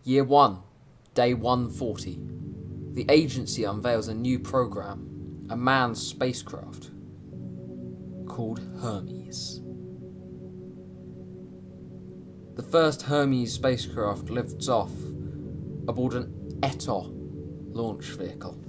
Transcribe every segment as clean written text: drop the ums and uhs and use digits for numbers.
Year 1, Day 140. The agency unveils a new program, a manned spacecraft called Hermes. The first Hermes spacecraft lifts off aboard an Ep4 launch vehicle.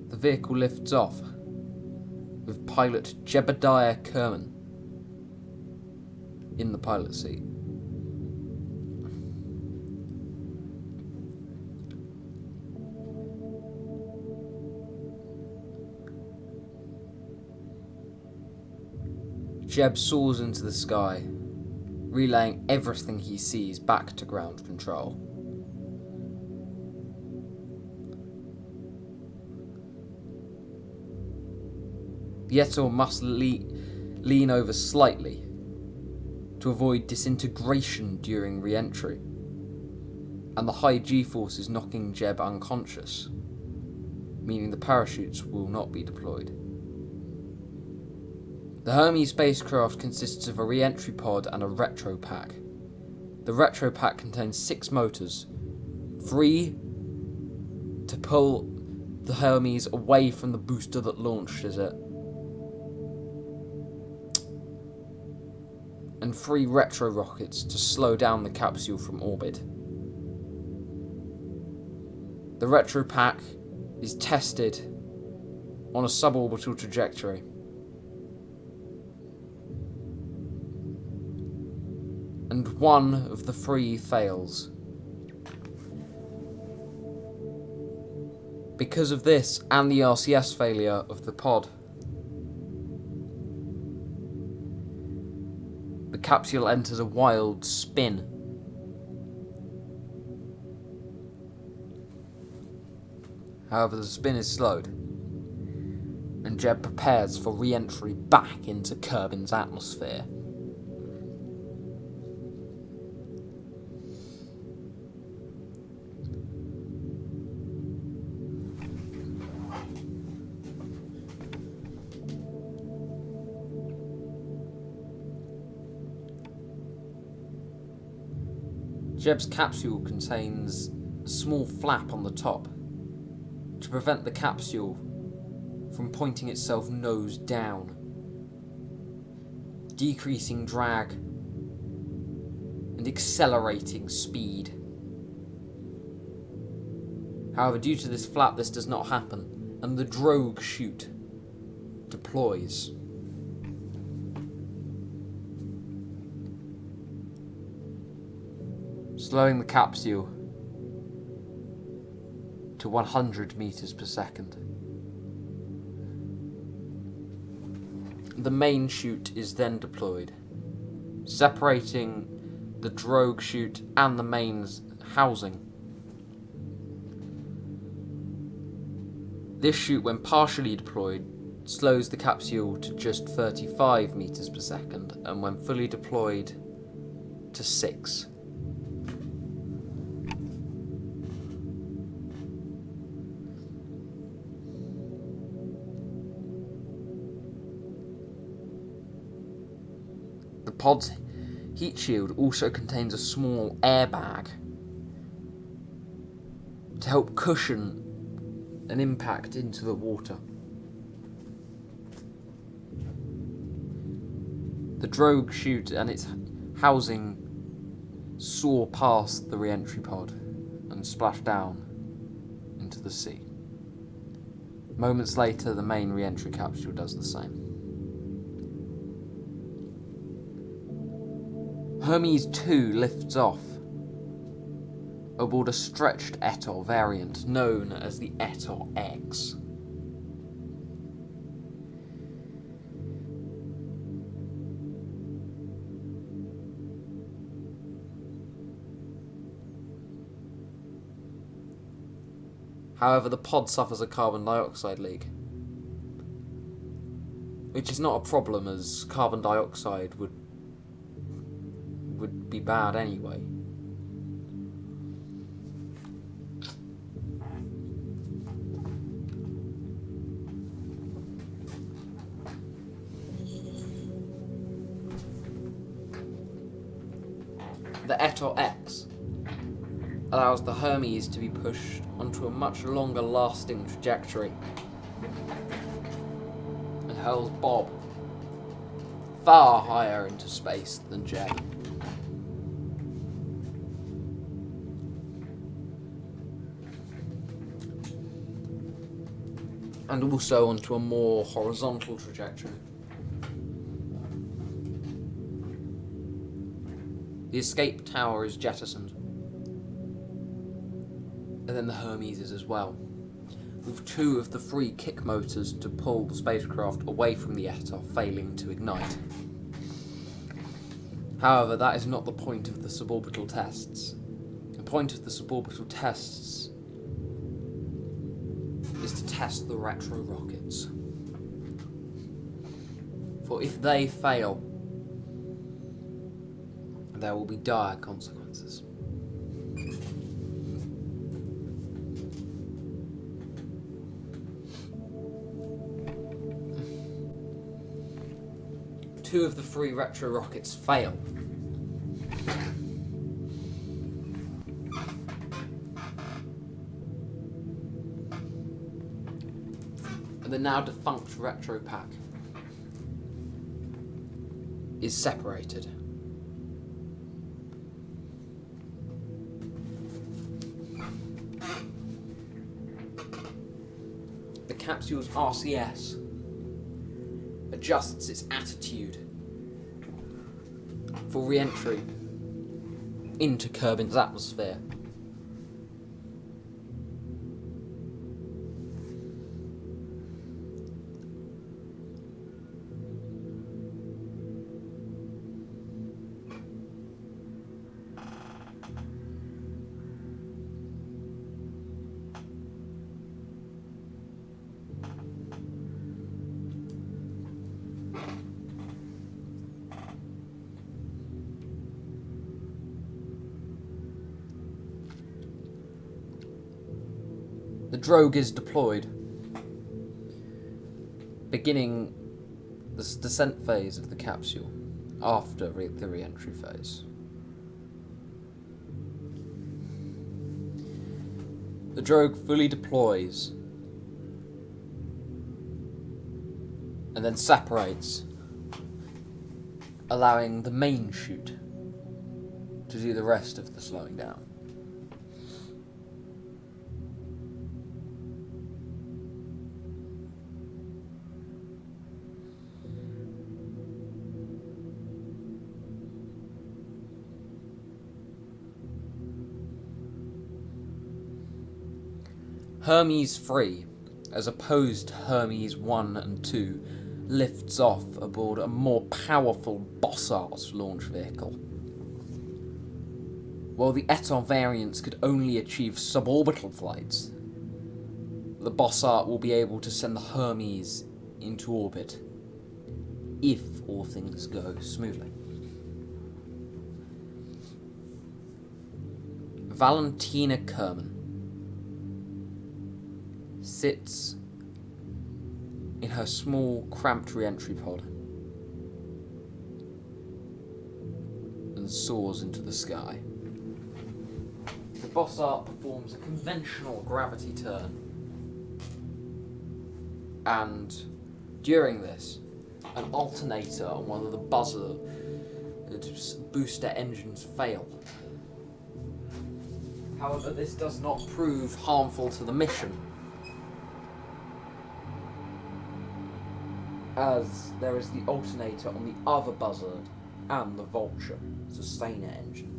The vehicle lifts off with pilot Jebediah Kerbin in the pilot seat. Jeb soars into the sky, relaying everything he sees back to ground control. The Ep4 must lean over slightly to avoid disintegration during re-entry, and the high G-force is knocking Jeb unconscious, meaning the parachutes will not be deployed. The Hermes spacecraft consists of a re-entry pod and a retro pack. The retro pack contains 6 motors, 3 to pull the Hermes away from the booster that launches it, and 3 retro rockets to slow down the capsule from orbit. The retro pack is tested on a suborbital trajectory. And 1 of the 3 fails. Because of this and the RCS failure of the pod, the capsule enters a wild spin. However, the spin is slowed, and Jeb prepares for re-entry back into Kerbin's atmosphere. Jeb's capsule contains a small flap on the top to prevent the capsule from pointing itself nose down, decreasing drag and accelerating speed. However, due to this flap, this does not happen, and the drogue chute deploys. Slowing the capsule to 100 meters per second. The main chute is then deployed, separating the drogue chute and the mains housing. This chute, when partially deployed, slows the capsule to just 35 meters per second, and when fully deployed, to 6. The pod's heat shield also contains a small airbag to help cushion an impact into the water. The drogue chute and its housing soar past the re-entry pod and splash down into the sea. Moments later, the main re-entry capsule does the same. Hermes 2 lifts off aboard a stretched Ep4 variant known as the Ep4 X. However, the pod suffers a carbon dioxide leak, which is not a problem as carbon dioxide would would be bad anyway. The Ep4 X allows the Hermes to be pushed onto a much longer lasting trajectory and hurls Bob far higher into space than Jay. And also onto a more horizontal trajectory. The escape tower is jettisoned. And then the Hermes is as well, with 2 of the 3 kick motors to pull the spacecraft away from the Ep4 failing to ignite. However, that is not the point of the suborbital tests. The point of the suborbital tests is to test the retro rockets. For if they fail, there will be dire consequences. Two of the 3 retro rockets fail. And the now defunct retro pack is separated. The capsule's RCS adjusts its attitude for re-entry into Kerbin's atmosphere. The drogue is deployed, beginning the descent phase of the capsule after the re-entry phase. The drogue fully deploys and then separates, allowing the main chute to do the rest of the slowing down. Hermes 3, as opposed to Hermes 1 and 2, lifts off aboard a more powerful Bossart launch vehicle. While the Ep4 variants could only achieve suborbital flights, the Bossart will be able to send the Hermes into orbit, if all things go smoothly. Valentina Kerbin sits in her small, cramped re-entry pod and soars into the sky. The Bossart performs a conventional gravity turn, and during this, an alternator on one of the booster engines fail. However, this does not prove harmful to the mission, as there is the alternator on the other buzzard and the Vulture sustainer engine.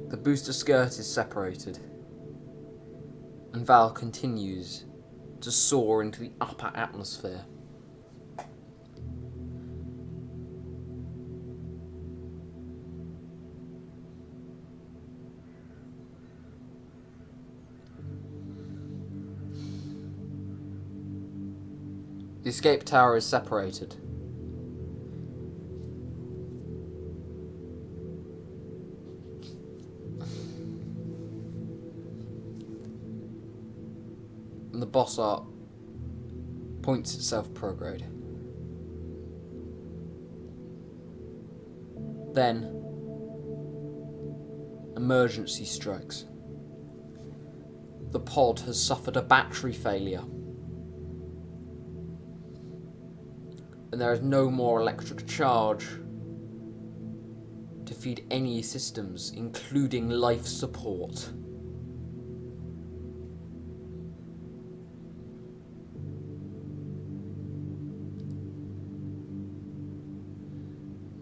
The booster skirt is separated, and Val continues to soar into the upper atmosphere. escape tower is separated. And the boss art points itself prograde. Then, emergency strikes. The pod has suffered a battery failure, and there is no more electric charge to feed any systems, including life support.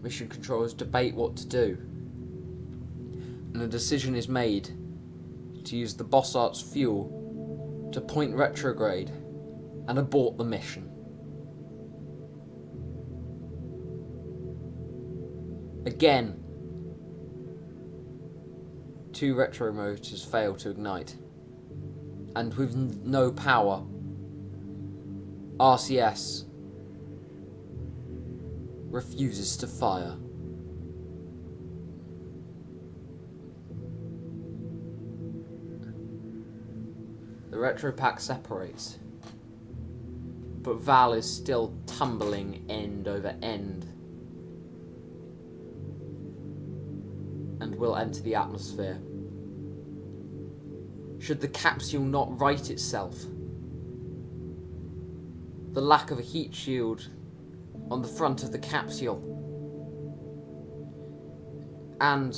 Mission controllers debate what to do, and a decision is made to use the boss art's fuel to point retrograde and abort the mission. Again, 2 retro motors fail to ignite, and with no power, RCS refuses to fire. The retro pack separates, but Val is still tumbling end over end and will enter the atmosphere. Should the capsule not right itself, the lack of a heat shield on the front of the capsule and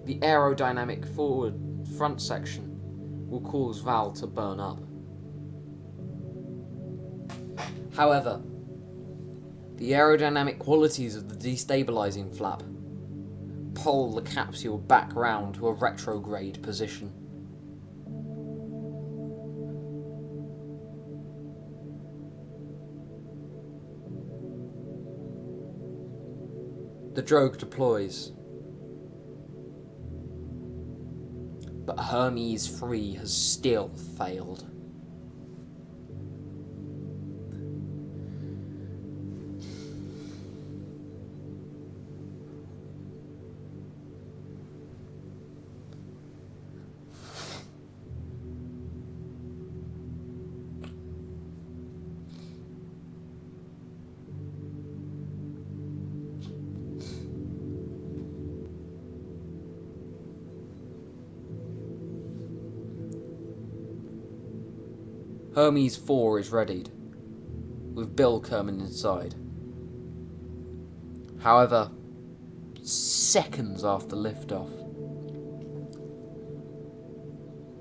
the aerodynamic forward front section will cause Val to burn up. However, the aerodynamic qualities of the destabilizing flap pull the capsule back round to a retrograde position. The drogue deploys, but Hermes 3 has still failed. Hermes 4 is readied, with Bill Kerbin inside. However, seconds after liftoff,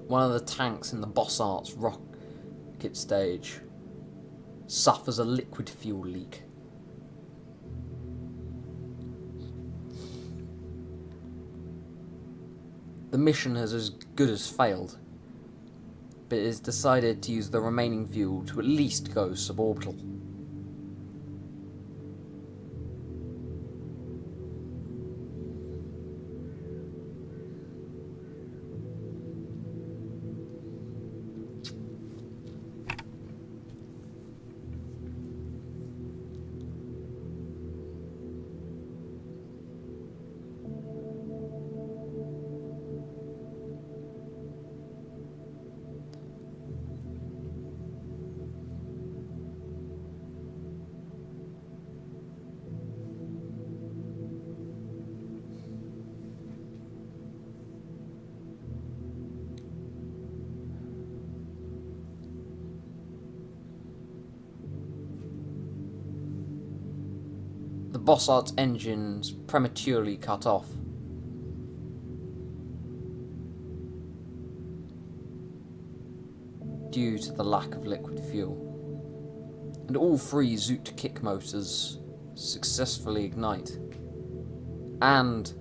one of the tanks in the boss art's rocket stage suffers a liquid fuel leak. The mission has as good as failed, but it is decided to use the remaining fuel to at least go suborbital. The boss art's engines prematurely cut off. Due to the lack of liquid fuel, and all 3 Zoot kick motors successfully ignite, and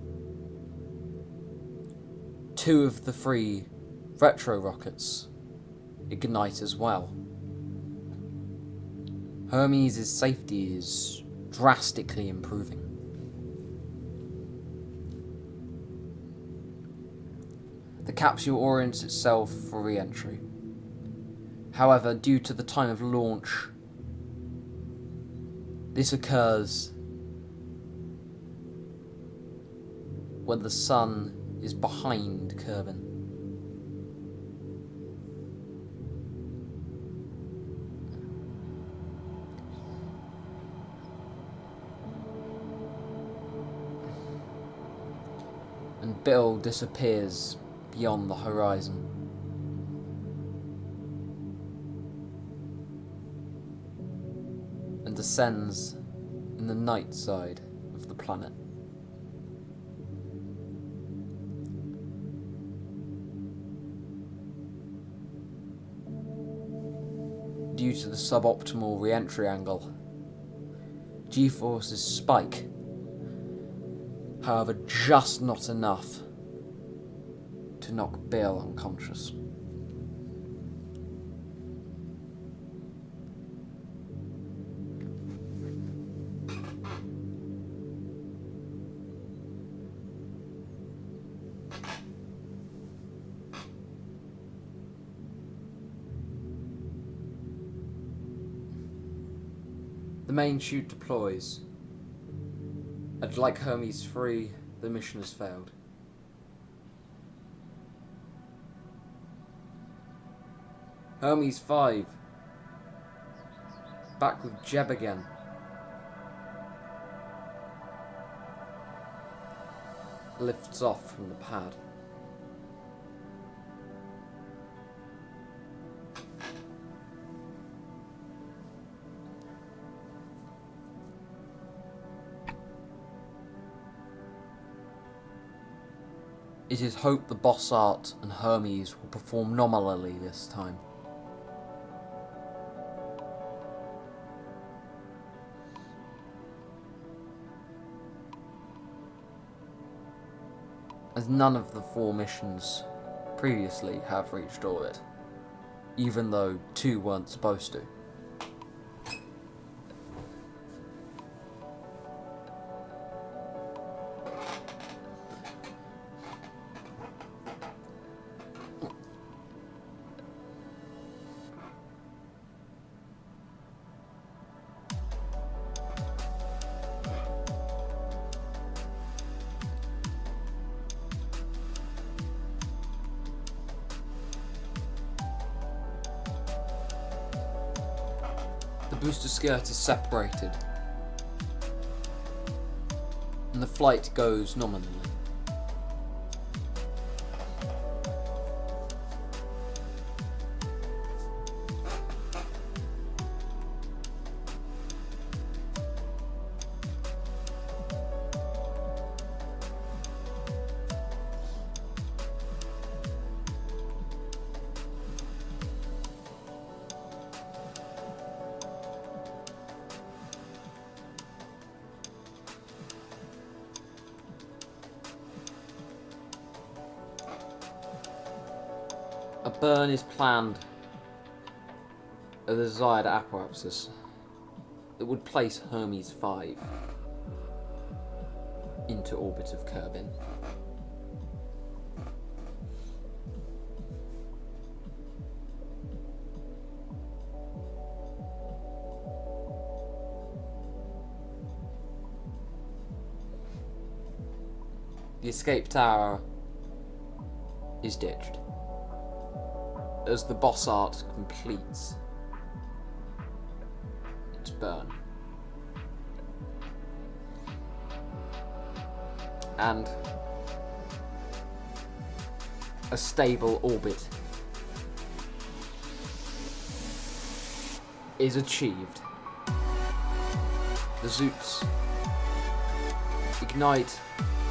2 of the 3 retro rockets ignite as well. Hermes' safety is drastically improving. The capsule orients itself for re-entry. However, due to the time of launch This occurs when the sun is behind Kerbin. And Bill disappears beyond the horizon. And descends in the night side of the planet. Due to the suboptimal re-entry angle, G-forces spike, however just not enough to knock Bill unconscious. The main chute deploys, and like Hermes 3, the mission has failed. Hermes 5, back with Jeb again. Lifts off from the pad. It is hoped the Bossart and Hermes will perform nominally this time. As none of the 4 missions previously have reached orbit, even though 2 weren't supposed to. The booster skirt is separated, and the flight goes nominally. A burn is planned of the desired apparatus that would place Hermes 5 into orbit of Kerbin. The escape tower is ditched as the Bossart completes its burn. And a stable orbit is achieved. The Zoots ignite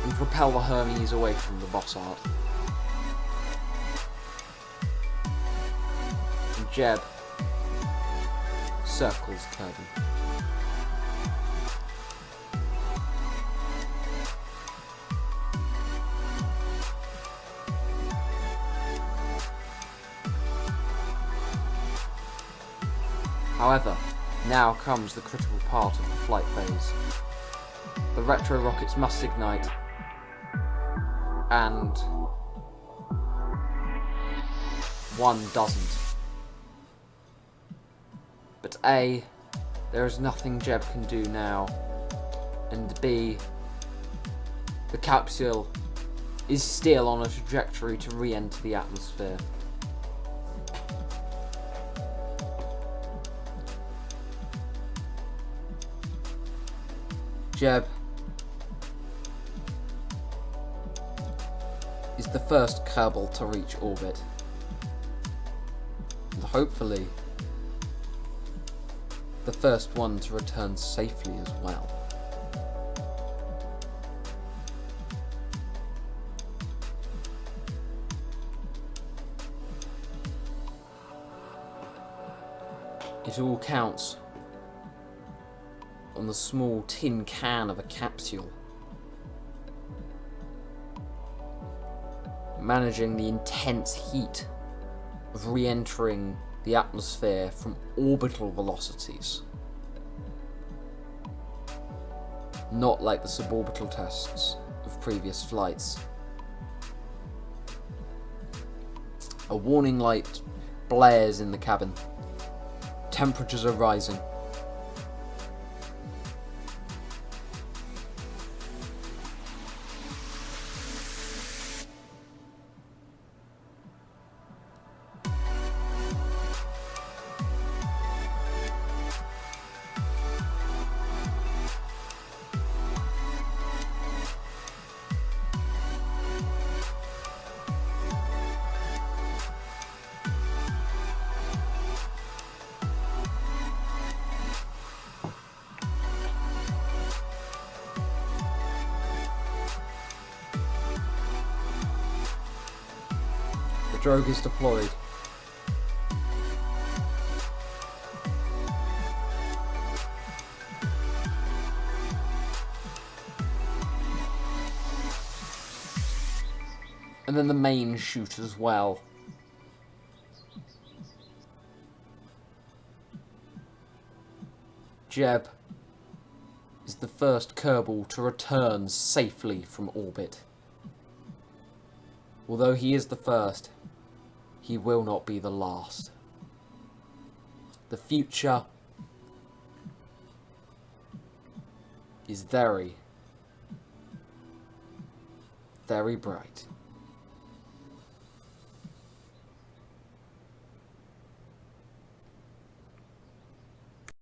and propel the Hermes away from the Bossart. And Jeb circles Kerbin. However, now comes the critical part of the flight phase. The retro rockets must ignite, and one doesn't. But A there is nothing Jeb can do now. And B, the capsule is still on a trajectory to re-enter the atmosphere. Jeb is the first Kerbal to reach orbit, and hopefully the first one to return safely as well. It all counts on the small tin can of a capsule, managing the intense heat of re-entering the atmosphere from orbital velocities, not like the suborbital tests of previous flights. A warning light blares in the cabin. Temperatures are rising. The drogue is deployed. And then the main chute as well. Jeb is the first Kerbal to return safely from orbit. Although he is the first, he will not be the last. The future is very, very bright.